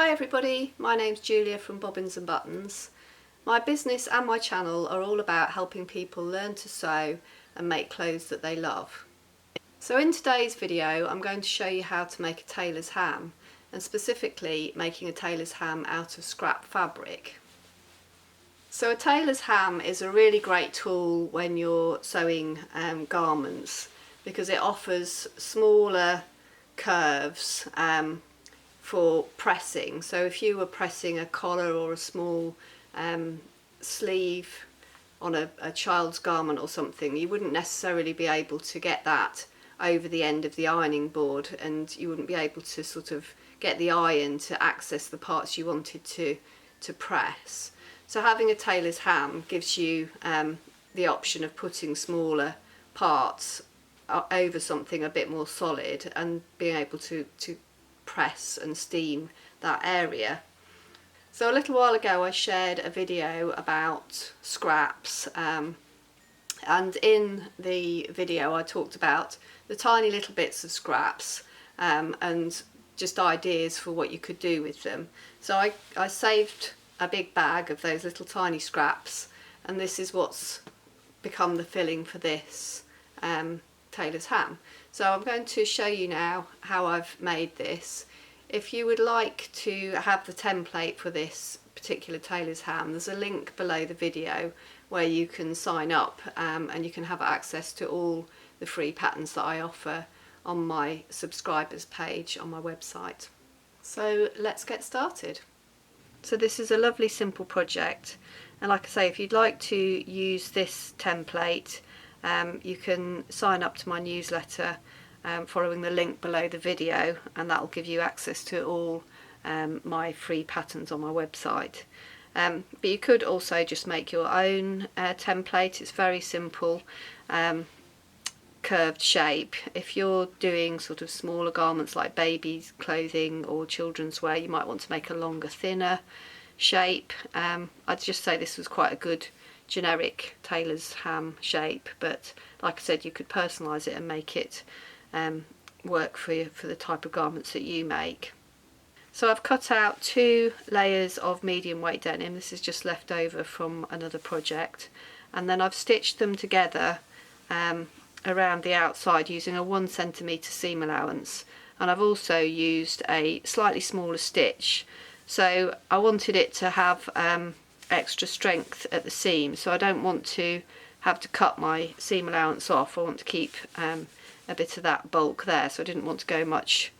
Hi everybody, my name's Julia from Bobbins and Buttons. My business and my channel are all about helping people learn to sew and make clothes that they love. So in today's video I'm going to show you how to make a tailor's ham, and specifically making a tailor's ham out of scrap fabric. So a tailor's ham is a really great tool when you're sewing garments, because it offers smaller curves for pressing. So if you were pressing a collar or a small sleeve on a child's garment or something, you wouldn't necessarily be able to get that over the end of the ironing board, and you wouldn't be able to sort of get the iron to access the parts you wanted to press. So having a tailor's ham gives you the option of putting smaller parts over something a bit more solid and being able to press and steam that area. So a little while ago I shared a video about scraps, and in the video I talked about the tiny little bits of scraps and just ideas for what you could do with them. So I saved a big bag of those little tiny scraps, and this is what's become the filling for this tailor's ham. So I'm going to show you now how I've made this. If you would like to have the template for this particular tailor's ham, there's a link below the video where you can sign up and you can have access to all the free patterns that I offer on my subscribers page on my website. So let's get started. So this is a lovely simple project, and like I say, if you'd like to use this template, you can sign up to my newsletter following the link below the video, and that will give you access to all my free patterns on my website. But you could also just make your own template. It's very simple, curved shape. If you're doing sort of smaller garments like babies' clothing or children's wear, you might want to make a longer, thinner shape. I'd just say this was quite a good generic tailor's ham shape, but like I said, you could personalise it and make it work for the type of garments that you make. So I've cut out 2 layers of medium weight denim. This is just left over from another project, and then I've stitched them together around the outside using a 1 centimetre seam allowance, and I've also used a slightly smaller stitch. So I wanted it to have extra strength at the seam, so I don't want to have to cut my seam allowance off. I want to keep a bit of that bulk there, so I didn't want to go much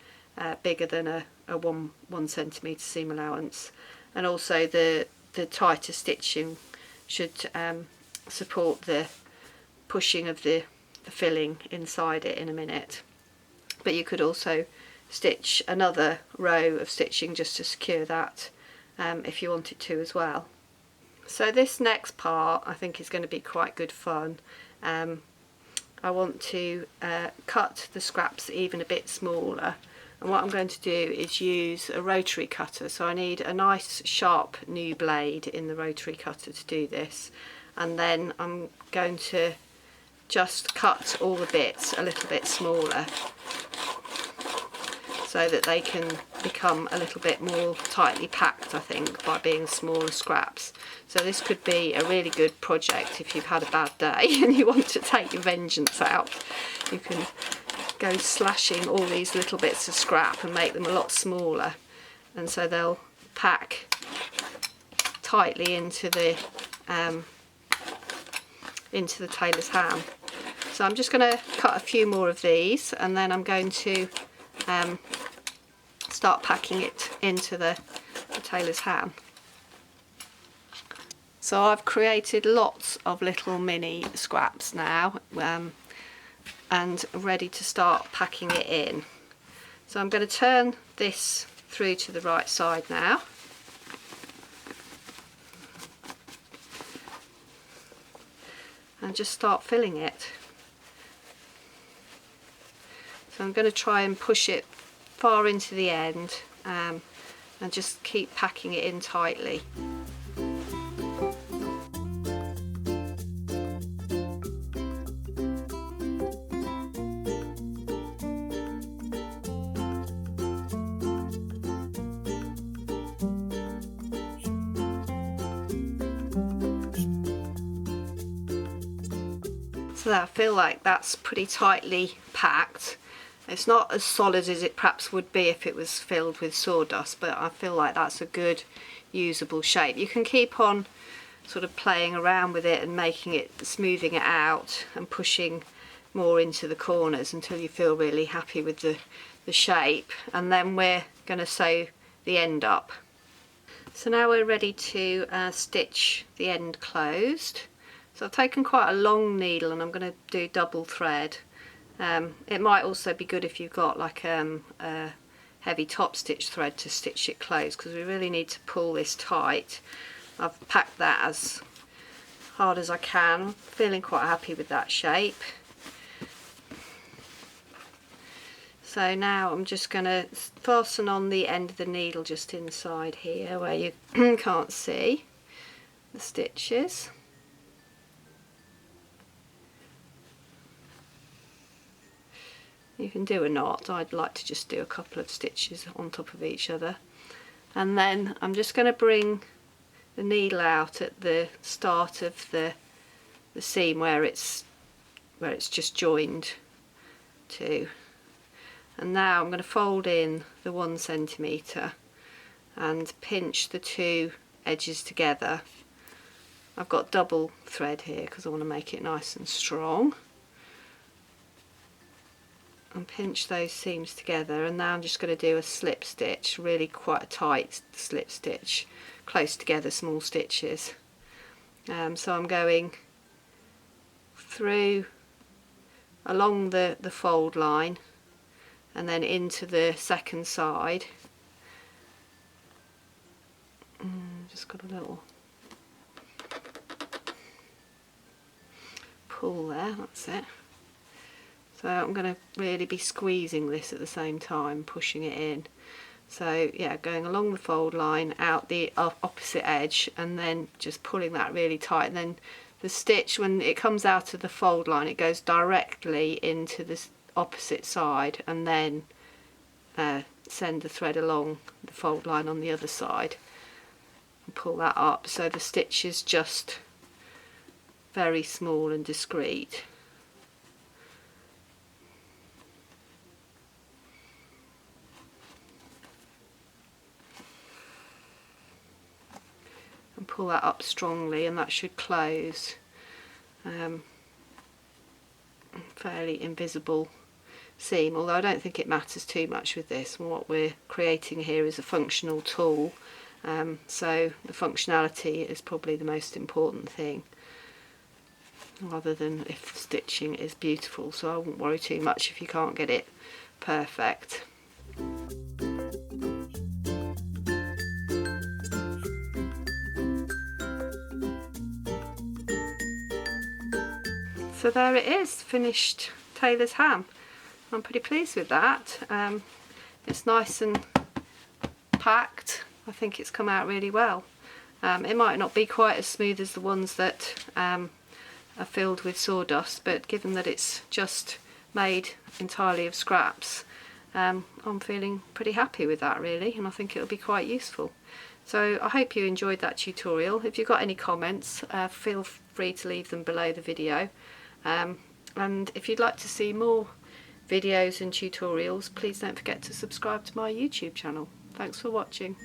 bigger than a 1 centimetre seam allowance. And also the tighter stitching should support the pushing of the filling inside it in a minute. But you could also stitch another row of stitching just to secure that if you wanted to as well. So this next part I think is going to be quite good fun. I want to cut the scraps even a bit smaller, and what I'm going to do is use a rotary cutter. So I need a nice sharp new blade in the rotary cutter to do this, and then I'm going to just cut all the bits a little bit smaller so that they can become a little bit more tightly packed, I think, by being smaller scraps. So this could be a really good project if you've had a bad day and you want to take your vengeance out. You can go slashing all these little bits of scrap and make them a lot smaller, and so they'll pack tightly into the tailor's ham. So I'm just going to cut a few more of these, and then I'm going to start packing it into the tailor's ham. So I've created lots of little mini scraps now, and ready to start packing it in. So I'm going to turn this through to the right side now. And just start filling it. So I'm going to try and push it far into the end and just keep packing it in tightly. So I feel like that's pretty tightly packed. It's not as solid as it perhaps would be if it was filled with sawdust, but I feel like that's a good usable shape. You can keep on sort of playing around with it and making it, smoothing it out and pushing more into the corners until you feel really happy with the shape, and then we're going to sew the end up. So now we're ready to stitch the end closed. So I've taken quite a long needle and I'm going to do double thread. It might also be good if you've got like a heavy top stitch thread to stitch it closed, because we really need to pull this tight. I've packed that as hard as I can. I'm feeling quite happy with that shape. So now I'm just going to fasten on the end of the needle just inside here where you can't see the stitches. You can do a knot. I'd like to just do a couple of stitches on top of each other, and then I'm just going to bring the needle out at the start of the seam where it's just joined to, and now I'm going to fold in the 1 centimetre and pinch the two edges together. I've got double thread here because I want to make it nice and strong, and pinch those seams together. And now I'm just going to do a slip stitch, really quite a tight slip stitch, close together small stitches. So I'm going through along the fold line and then into the second side. Just got a little pull there, that's it. So I'm going to really be squeezing this at the same time, pushing it in. So yeah, going along the fold line, out the opposite edge, and then just pulling that really tight. And then the stitch, when it comes out of the fold line, it goes directly into the opposite side, and then send the thread along the fold line on the other side and pull that up. So the stitch is just very small and discreet. And pull that up strongly, and that should close. Fairly invisible seam, although I don't think it matters too much with this. What we're creating here is a functional tool, so the functionality is probably the most important thing, rather than if the stitching is beautiful. So I won't worry too much if you can't get it perfect. So there it is, finished tailor's ham. I'm pretty pleased with that. It's nice and packed. I think it's come out really well. It might not be quite as smooth as the ones that are filled with sawdust, but given that it's just made entirely of scraps, I'm feeling pretty happy with that really, and I think it'll be quite useful. So I hope you enjoyed that tutorial. If you've got any comments, feel free to leave them below the video. And if you'd like to see more videos and tutorials, please don't forget to subscribe to my YouTube channel. Thanks for watching.